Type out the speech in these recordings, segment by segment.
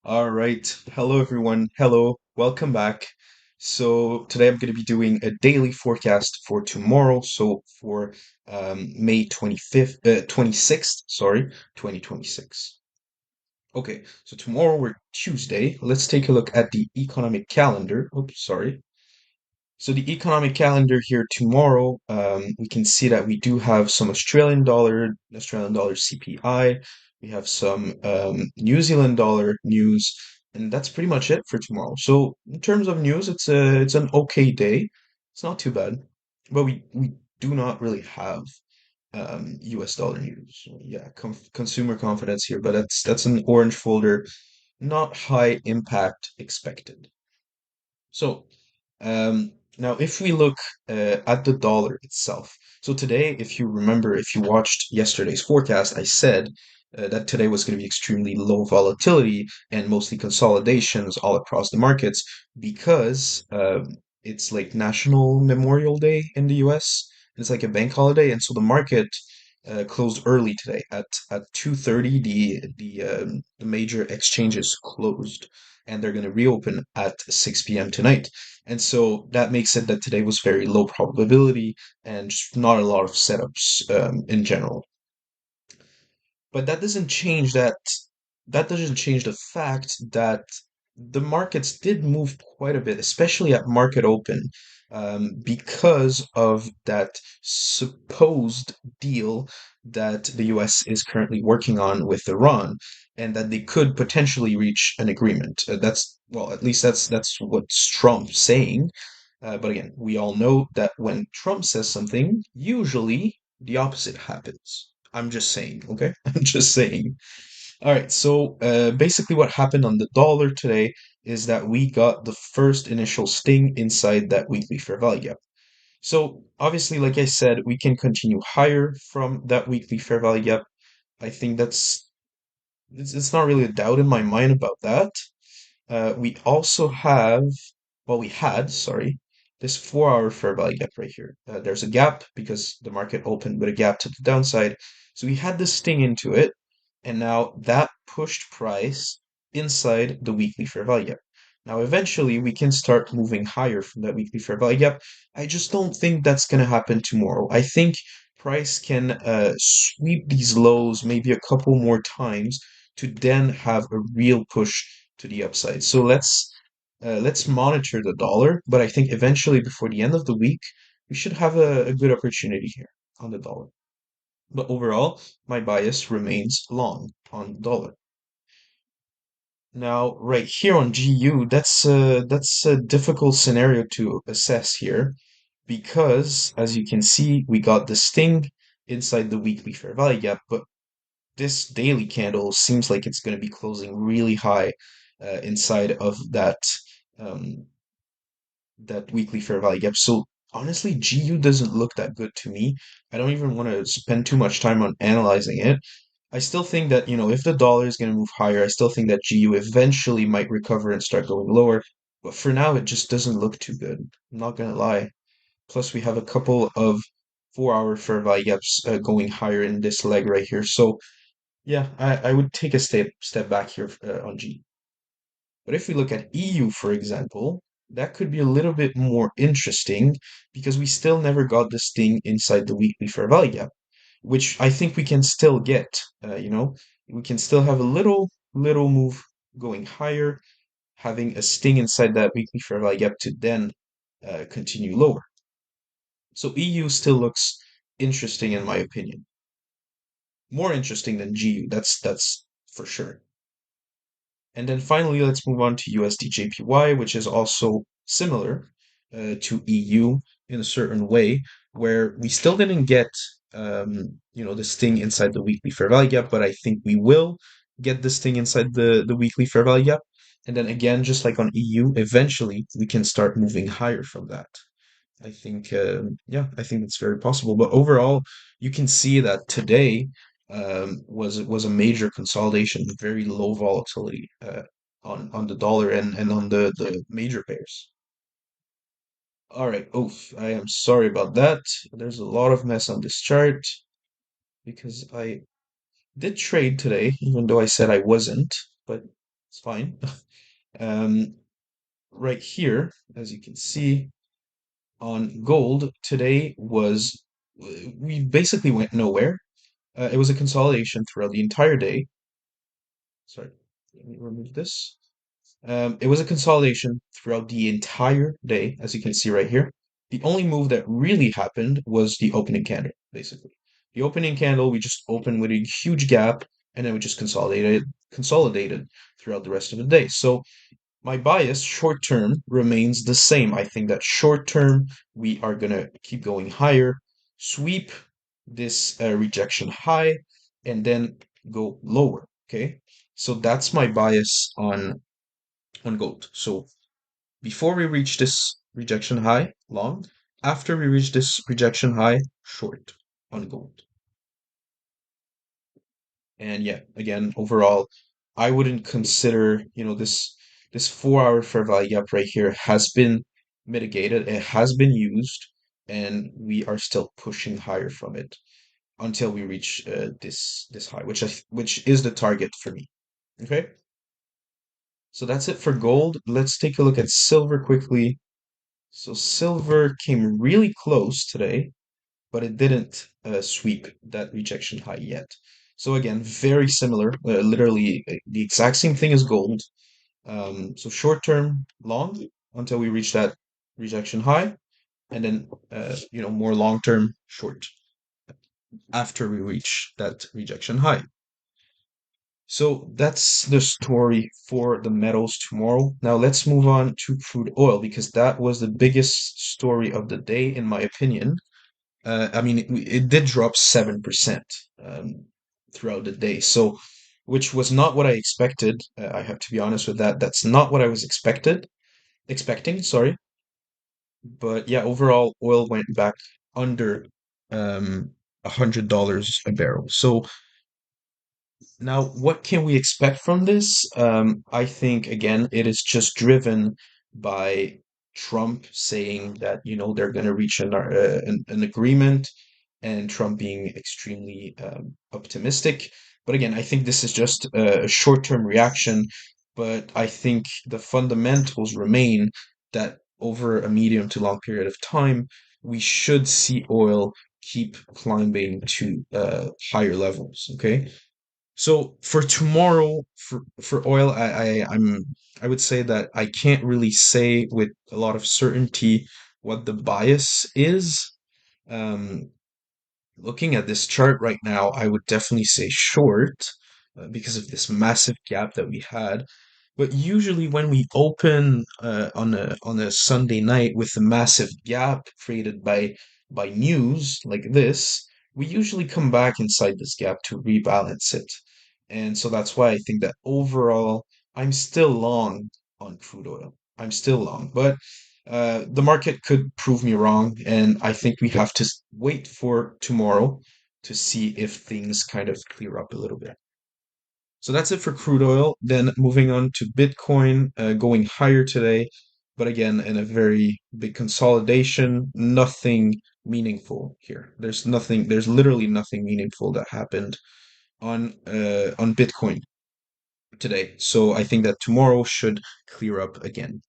All right. Hello, everyone. Hello. Welcome back. So, today I'm going to be doing a daily forecast for tomorrow. So, for May 25th, 26th, sorry, 2026. Okay. So, tomorrow we're Tuesday. Let's take a look at the economic calendar. Oops, sorry. So the economic calendar here tomorrow, we can see that we do have some Australian dollar CPI. We have some New Zealand dollar news, and that's pretty much it for tomorrow. So in terms of news, it's an okay day. It's not too bad, but we do not really have US dollar news. Yeah, consumer confidence here, but that's an orange folder, not high impact expected. So, now if we look at the dollar itself, so today, if you remember, if you watched yesterday's forecast, I said that today was going to be extremely low volatility and mostly consolidations all across the markets because it's like National Memorial Day in the US. It's like a bank holiday, and so the market closed early today at 2:30. The major exchanges closed and they're going to reopen at 6 p.m. tonight. And so that makes it that today was very low probability and just not a lot of setups in general. But that doesn't change the fact that the markets did move quite a bit, especially at market open, because of that supposed deal that the US is currently working on with Iran, and that they could potentially reach an agreement. Well, at least that's what Trump's saying. But again, we all know that when Trump says something, usually the opposite happens. I'm just saying, okay? I'm just saying. All right, so basically, what happened on the dollar today is that we got the first initial sting inside that weekly fair value gap. So, obviously, like I said, we can continue higher from that weekly fair value gap. I think it's not really a doubt in my mind about that. We also have, well, we had, sorry, this 4 hour fair value gap right here. There's a gap because the market opened with a gap to the downside. So we had this sting into it, and now that pushed price inside the weekly fair value gap. Now, eventually, we can start moving higher from that weekly fair value gap. I just don't think that's going to happen tomorrow. I think price can sweep these lows maybe a couple more times to then have a real push to the upside. So let's monitor the dollar, but I think eventually before the end of the week, we should have a good opportunity here on the dollar. But overall, my bias remains long on the dollar. Now, right here on GU, that's a difficult scenario to assess here because, as you can see, we got the sting inside the weekly fair value gap, but this daily candle seems like it's going to be closing really high inside of um, that weekly fair value gap. So honestly, GU doesn't look that good to me. I don't even want to spend too much time on analyzing it. I still think that, if the dollar is going to move higher, I still think that GU eventually might recover and start going lower. But for now, it just doesn't look too good. I'm not going to lie. Plus, we have a couple of 4 hour fair value gaps going higher in this leg right here. So yeah, I would take a step back here on G. But if we look at EU, for example, that could be a little bit more interesting because we still never got this thing inside the weekly fair value gap, which I think we can still get. We can still have a little move going higher, having a sting inside that weekly fair value gap to then continue lower. So EU still looks interesting in my opinion, more interesting than GU. That's for sure. And then finally, let's move on to USD JPY, which is also similar to EU in a certain way, where we still didn't get, this thing inside the weekly fair value gap, but I think we will get this thing inside the weekly fair value gap. And then again, just like on EU, eventually we can start moving higher from that. I think, yeah, I think it's very possible. But overall, you can see that today was a major consolidation, very low volatility on the dollar and on the major pairs. All right, oof, I am sorry about that. There's a lot of mess on this chart because I did trade today, even though I said I wasn't, but It's fine. Um, right here, as you can see on gold, today was we basically went nowhere. It was a consolidation throughout the entire day. Sorry, let me remove this. It was a consolidation throughout the entire day, as you can see right here. The only move that really happened was the opening candle, basically. The opening candle, we just opened with a huge gap, and then we just consolidated throughout the rest of the day. So my bias short term remains the same. I think that short term we are gonna keep going higher, sweep this rejection high, and then go lower. Okay, so that's my bias on gold. So before we reach this rejection high, long. After we reach this rejection high, short on gold. And yeah, again, overall, I wouldn't consider, this 4 hour fair value gap right here has been mitigated, it has been used, and we are still pushing higher from it until we reach this high, which is the target for me. Okay, so that's it for gold. Let's take a look at silver quickly. So silver came really close today, but it didn't sweep that rejection high yet. So again, very similar, literally the exact same thing as gold. So short term, long until we reach that rejection high, and then more long term, short after we reach that rejection high. So that's the story for the metals tomorrow. Now let's move on to crude oil because that was the biggest story of the day, in my opinion. I mean, it did drop 7% throughout the day, so which was not what I expected. I have to be honest with that. That's not what I was expecting, sorry. But yeah, overall, oil went back under $100 a barrel. So now, what can we expect from this? I think, again, it is just driven by Trump saying that, they're going to reach an agreement and Trump being extremely optimistic. But again, I think this is just a short-term reaction, but I think the fundamentals remain that over a medium to long period of time, we should see oil keep climbing to higher levels, okay? So for tomorrow, for oil, I would say that I can't really say with a lot of certainty what the bias is. Um, Looking at this chart right now, I would definitely say short because of this massive gap that we had. But usually when we open on a Sunday night with a massive gap created by news like this, we usually come back inside this gap to rebalance it. And so that's why I think that overall I'm still long on crude oil. I'm still long, but the market could prove me wrong, and I think we have to wait for tomorrow to see if things kind of clear up a little bit. So that's it for crude oil. Then moving on to Bitcoin, going higher today, but again, in a very big consolidation, nothing meaningful here. There's literally nothing meaningful that happened on Bitcoin today. So I think that tomorrow should clear up again.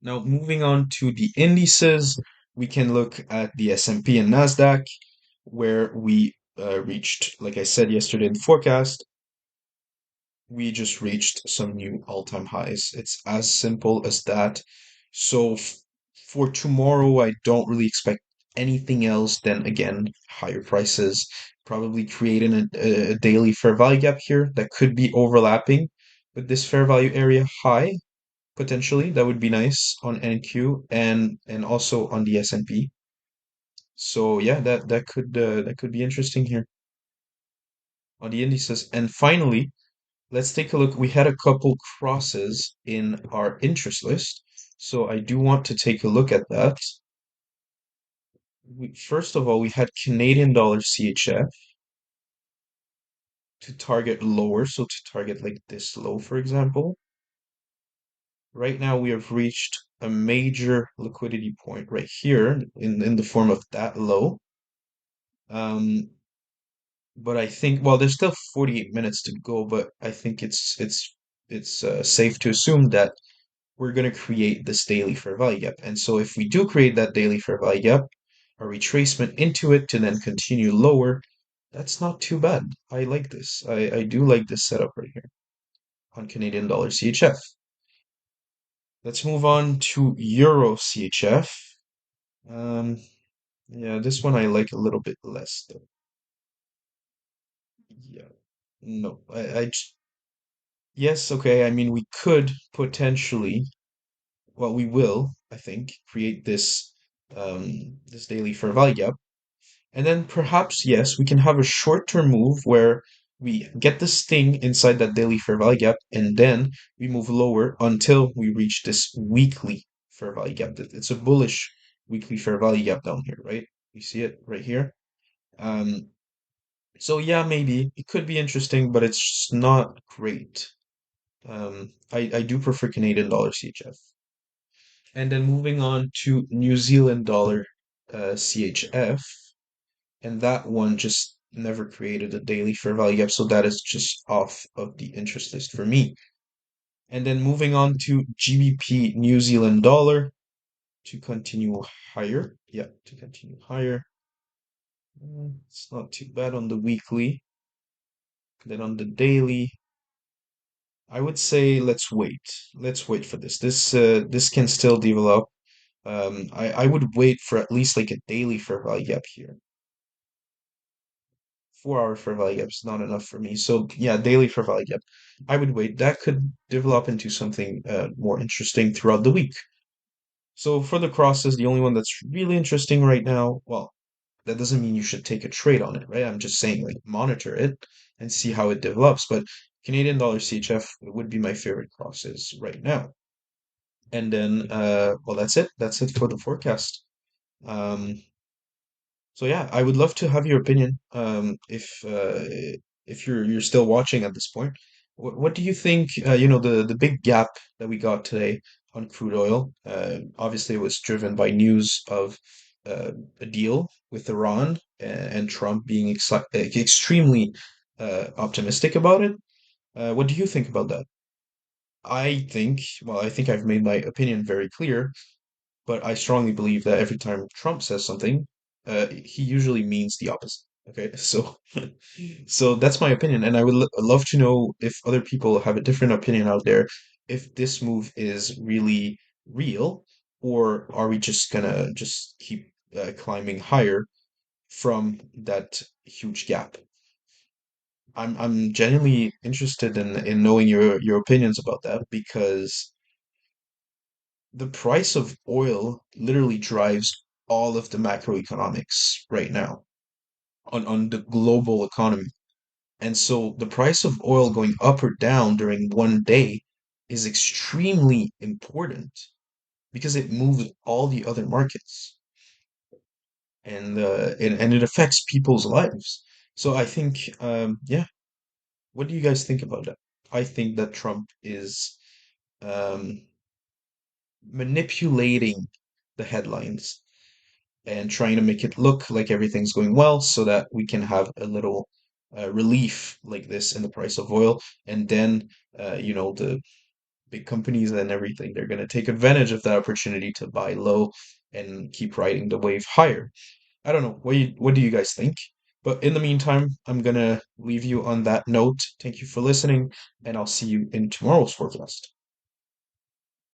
Now, moving on to the indices, we can look at the S&P and Nasdaq, where we reached, like I said yesterday in the forecast, we just reached some new all-time highs. It's as simple as that. So for tomorrow, I don't really expect anything else than, again, higher prices, probably creating a daily fair value gap here that could be overlapping with this fair value area high, potentially. That would be nice on NQ and also on the S&P. So yeah, that could be interesting here on the indices. And finally, let's take a look. We had a couple crosses in our interest list, so I do want to take a look at that. First of all, we had Canadian dollar CHF to target lower, so to target like this low, for example. Right now, we have reached a major liquidity point right here in the form of that low. Um, but I think, well, there's still 48 minutes to go, but I think it's safe to assume that we're going to create this daily fair value gap. And so if we do create that daily fair value gap, a retracement into it to then continue lower, that's not too bad. I like this. I do like this setup right here on Canadian dollar CHF. Let's move on to Euro CHF. Um, yeah, this one I like a little bit less though. Yeah, no, yes, okay. I mean, we could potentially, well, we will, I think, create this daily fair value gap. And then perhaps, yes, we can have a short-term move where we get the sting inside that daily fair value gap, and then we move lower until we reach this weekly fair value gap. It's a bullish weekly fair value gap down here, right? You see it right here. Um, so yeah, maybe it could be interesting, but it's just not great. I do prefer Canadian dollar CHF. And then moving on to New Zealand dollar CHF. And that one just never created a daily fair value gap, so that is just off of the interest list for me. And then moving on to GBP New Zealand dollar to continue higher. Yeah, to continue higher. It's not too bad on the weekly. Then on the daily, I would say let's wait. Let's wait for this. This can still develop. I would wait for at least like a daily fair value gap here. 4 hour fair value gap is not enough for me. So yeah, daily fair value gap. I would wait. That could develop into something more interesting throughout the week. So for the crosses, the only one that's really interesting right now, well, that doesn't mean you should take a trade on it, right? I'm just saying like monitor it and see how it develops. But Canadian dollar CHF would be my favorite crosses right now. And then well that's it. That's it for the forecast. Um So yeah, I would love to have your opinion. If you're still watching at this point, what do you think? The big gap that we got today on crude oil. Obviously, it was driven by news of a deal with Iran and Trump being extremely optimistic about it. What do you think about that? I think I've made my opinion very clear. But I strongly believe that every time Trump says something, he usually means the opposite. Okay, so so that's my opinion, and I would love to know if other people have a different opinion out there, if this move is really real, or are we just gonna just keep climbing higher from that huge gap? I'm genuinely interested in knowing your opinions about that because the price of oil literally drives all of the macroeconomics right now on the global economy. And so the price of oil going up or down during one day is extremely important because it moves all the other markets and it affects people's lives. So I think, yeah, what do you guys think about that? I think that Trump is um, manipulating the headlines and trying to make it look like everything's going well so that we can have a little relief like this in the price of oil. And then, the big companies and everything, they're going to take advantage of that opportunity to buy low and keep riding the wave higher. I don't know. What do you guys think? But in the meantime, I'm going to leave you on that note. Thank you for listening, and I'll see you in tomorrow's forecast.